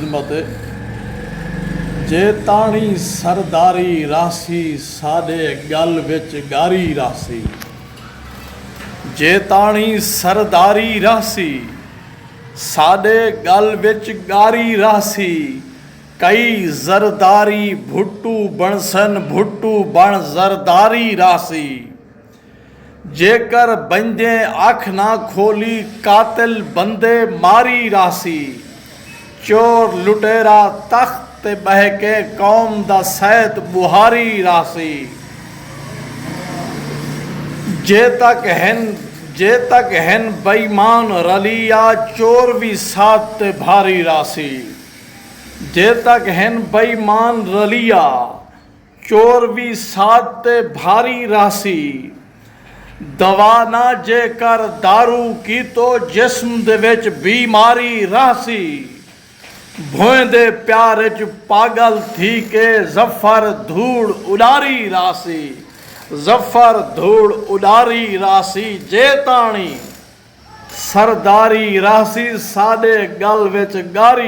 किस्मत जे ताणी सरदारी रासी साडे गल विच गारी रासी जे ताणी सरदारी रासी साडे गल विच गारी रासी कई जरदारी भुट्टू बनसन भुट्टू बन जरदारी रासी जेकर बंदे अख ना खोली कातिल बंदे मारी रासी चोर लुटेरा तख्त ते बहके कौम दा सैत बुहारी रासी जे तक हैं बेईमान रलिया चोर भी साथ ते भारी रासी जे तक हैं बेईमान रलिया चोर भी साथ ते भारी रासी दवा ना जेकर दारू की तो जिस्म दे विच बीमारी रासी भोंदे प्यार च पागल थी के जफर धूड़ उडारी रासी जफर धूड़ उडारी रासी जे ताणी सरदारी रासी साडे गल विच गारी।